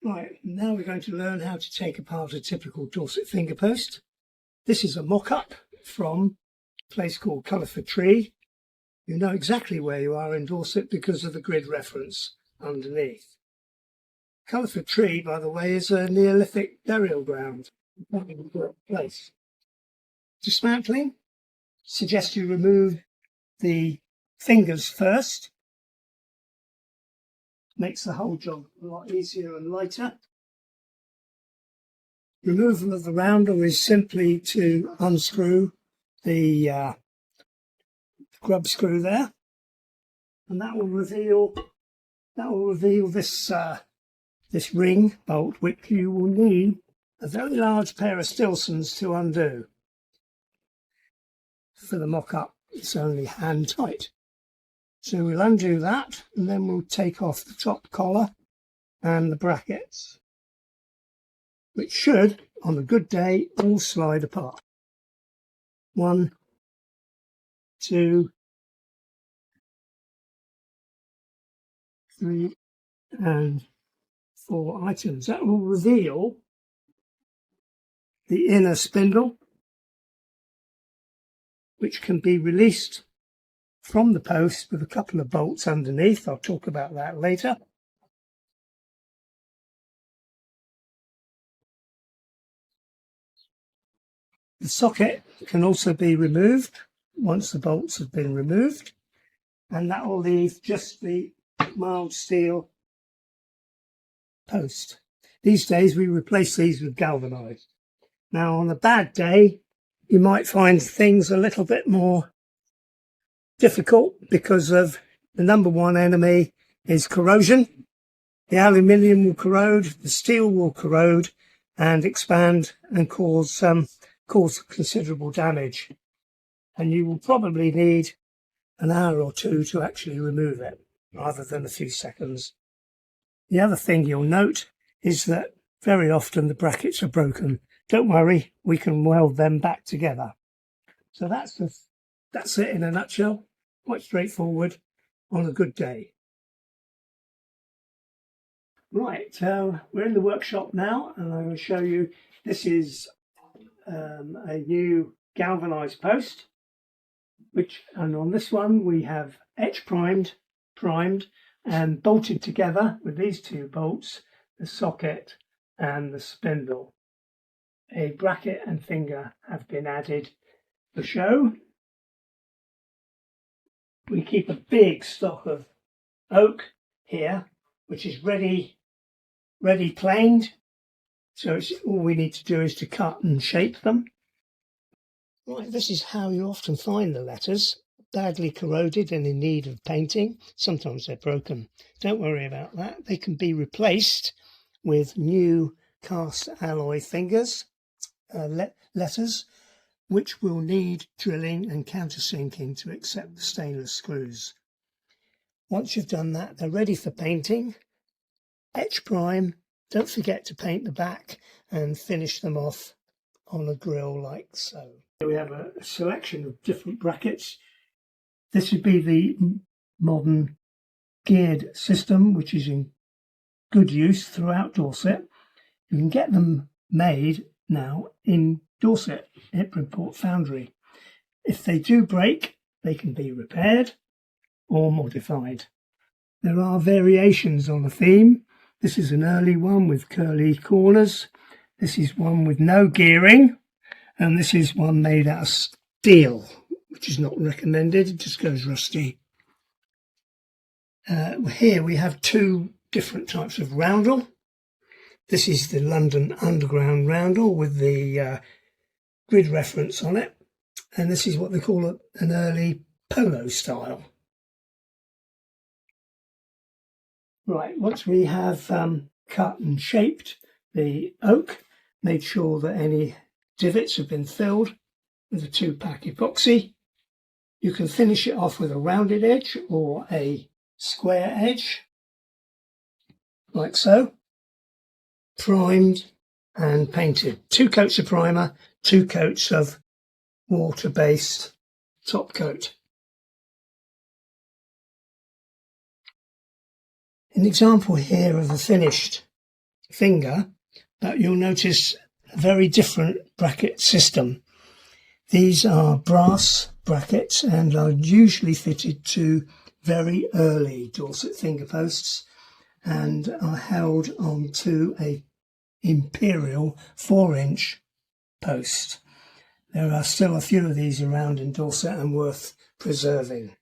Right, now we're going to learn how to take apart a typical Dorset fingerpost. This is a mock-up from a place called Colourford Tree. You know exactly where you are in Dorset because of the grid reference underneath. Colourford Tree, by the way, is a Neolithic burial ground. Place. Dismantling. Suggest you remove the fingers first. Makes the whole job a lot easier and lighter. Removal of the roundel is simply to unscrew the grub screw there, and that will reveal this this ring bolt, which you will need a very large pair of Stilsons to undo. For the mock-up, it's only hand tight. So we'll undo that, and then we'll take off the top collar and the brackets, which should, on a good day, all slide apart. 1, 2, 3, and 4 items. That will reveal the inner spindle, which can be released from the post with a couple of bolts underneath. I'll talk about that later. The socket can also be removed once the bolts have been removed, and that will leave just the mild steel post. These days we replace these with galvanised. Now on a bad day you might find things a little bit more difficult because of the number one enemy is corrosion. The aluminium will corrode, the steel will corrode and expand and cause considerable damage. And you will probably need an hour or two to actually remove it, rather than a few seconds. The other thing you'll note is that very often the brackets are broken. Don't worry, we can weld them back together. So that's it in a nutshell. Quite straightforward on a good day. Right, we're in the workshop now, and I'm going to show you. This is a new galvanised post, and on this one we have etch primed, and bolted together with these two bolts, the socket and the spindle. A bracket and finger have been added for show. We keep a big stock of oak here, which is ready planed. So all we need to do is to cut and shape them. Right, this is how you often find the letters, badly corroded and in need of painting. Sometimes they're broken. Don't worry about that. They can be replaced with new cast alloy fingers, letters, which will need drilling and countersinking to accept the stainless screws. Once you've done that, they're ready for painting. Etch prime. Don't forget to paint the back and finish them off on a grill like so. We have a selection of different brackets. This would be the modern geared system, which is in good use throughout Dorset. You can get them made now in Dorset at Bridport Foundry. If they do break, they can be repaired or modified. There are variations on the theme. This is an early one with curly corners. This is one with no gearing. And this is one made out of steel, which is not recommended. It just goes rusty. Here we have two different types of roundel. This is the London Underground roundel with the grid reference on it. And this is what they call an early polo style. Right, once we have cut and shaped the oak, made sure that any divots have been filled with a 2-pack epoxy. You can finish it off with a rounded edge or a square edge, like so. Primed and painted. 2 coats of primer, 2 coats of water-based top coat. An example here of a finished finger, but you'll notice a very different bracket system. These are brass brackets and are usually fitted to very early Dorset Fingerposts and are held onto a imperial 4-inch post. There are still a few of these around in Dorset and worth preserving.